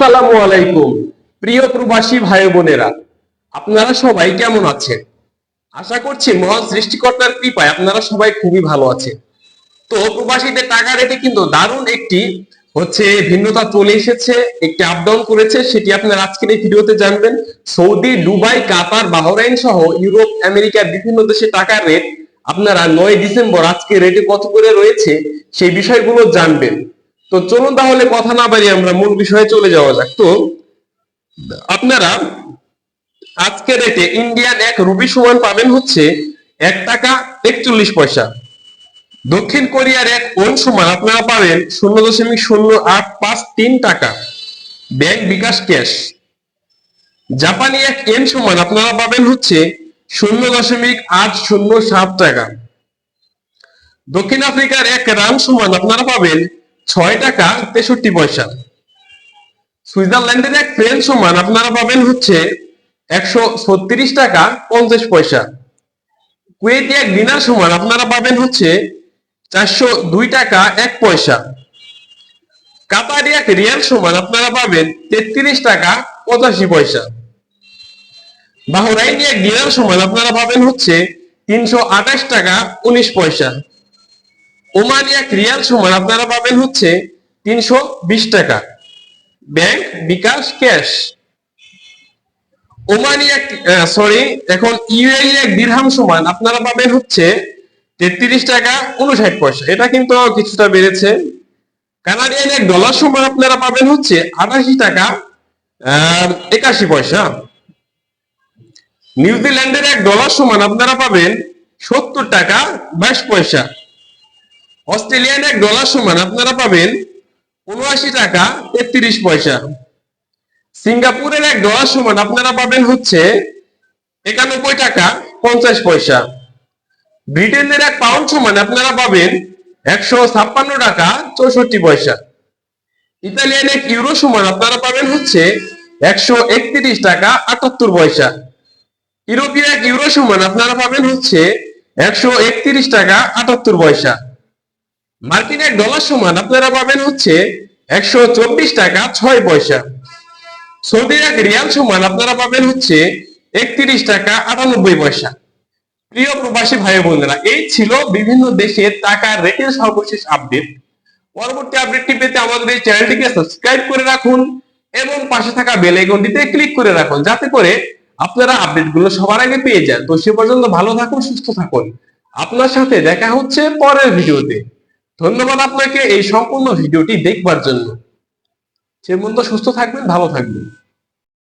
আসসালামু আলাইকুম প্রিয় প্রবাসী ভাই বোনেরা, আপনারা সবাই কেমন আছেন? আশা করছি মহান সৃষ্টিকর্তার কৃপায় আপনারা সবাই খুবই ভালো আছেন। তো প্রবাসীদের টাকা রেটে কিন্তু দারুণ একটি ভিন্নতা চলে এসেছে, একটি আপ ডাউন করেছে, সেটি আপনারা আজকের এই ভিডিওতে জানবেন। সৌদি, দুবাই, কাতার, বাহরাইন সহ ইউরোপ, আমেরিকার বিভিন্ন দেশে টাকার রেট আপনারা 9 ডিসেম্বর আজকে রেটে কত করে রয়েছে সেই বিষয়গুলো জানবেন। তো চলুন তাহলে কথা না বাড়িয়ে আমরা মূল বিষয়ে চলে যাওয়া যাক। তো আপনারা আজকে রেটে ইন্ডিয়ান 1 রুপি সমান পাবেন 1 টাকা 41 পয়সা। দক্ষিণ কোরিয়ার 1 ওন সমান আপনারা পাবেন 0.0853 টাকা ব্যাংক বিকাশ ক্যাশ। জাপানি 1 ইয়েন সমান আপনারা পাবেন 0.807 টাকা। দক্ষিণ আফ্রিকার 1 রান সমান আপনারা পাবেন 6 টাকা 63 পয়সা। সুইজারল্যান্ডের 1 ফ্রেঞ্চ সমান আপনারা পাবেন 136 টাকা 50 পয়সা। কুয়েতি 1 দিনার সমান আপনারা পাবেন 402 টাকা 1 পয়সা। কাতারি 1 রিয়াল সমান আপনারা পাবেন 33 টাকা 85 পয়সা। বাহরাইনি 1 দিনার সমান আপনারা পাবেন 328 টাকা 19 পয়সা। ওমানি 1 রিয়াল সমান আপনারা পাবেন 320 টাকা ব্যাংক বিকাশ ক্যাশ। ওমানি এখন ইউএই 1 দিরহাম সমান আপনারা পাবেন 33 টাকা 59 পয়সা, এটা কিন্তু কিছুটা বেড়েছে। কানাডিয়ান 1 ডলার সমান আপনারা পাবেন 88 টাকা 81 পয়সা। নিউজিল্যান্ডের 1 ডলার সমান আপনারা পাবেন 70 টাকা 22 পয়সা। অস্ট্রেলিয়ান 1 ডলার সমান আপনারা পাবেন 79 টাকা 33 পয়সা। সিঙ্গাপুরের 1 ডলার সমান আপনারা পাবেন 91 টাকা 50 পয়সা। ব্রিটেনের 1 পাউন্ড সমান আপনারা পাবেন 156 টাকা 64 পয়সা। ইতালিয়ান 1 ইউরো সমান আপনারা পাবেন 131 টাকা 78 পয়সা। ইউরোপীয় 1 ইউরো সমান আপনারা পাবেন 131 টাকা 78 পয়সা। মার্কিন 1 ডলার সমান আপনারা পাবেন 124 টাকা 6 পয়সা। সৌদি 1 রিয়াল সমান আপনারা পাবেন 31 টাকা 98 পয়সা। প্রিয় প্রবাসী ভাই বোনেরা, এই ছিল বিভিন্ন দেশের টাকার রেটের সর্বশেষ আপডেট। পরবর্তী আপডেটটি পেতে আমাদের এই চ্যানেলটিকে সাবস্ক্রাইব করে রাখুন এবং পাশে থাকা বেল আইকনটিতে ক্লিক করে রাখুন, যাতে করে আপনারা আপডেটগুলো সবার আগে পেয়ে যান। তো সে পর্যন্ত ভালো থাকুন, সুস্থ থাকুন। আপনার সাথে দেখা হচ্ছে পরের ভিডিওতে। ধন্যবাদ আপনাকে এই সম্পূর্ণ ভিডিওটি দেখবার জন্য। সে পর্যন্ত সুস্থ থাকবেন, ভালো থাকবেন।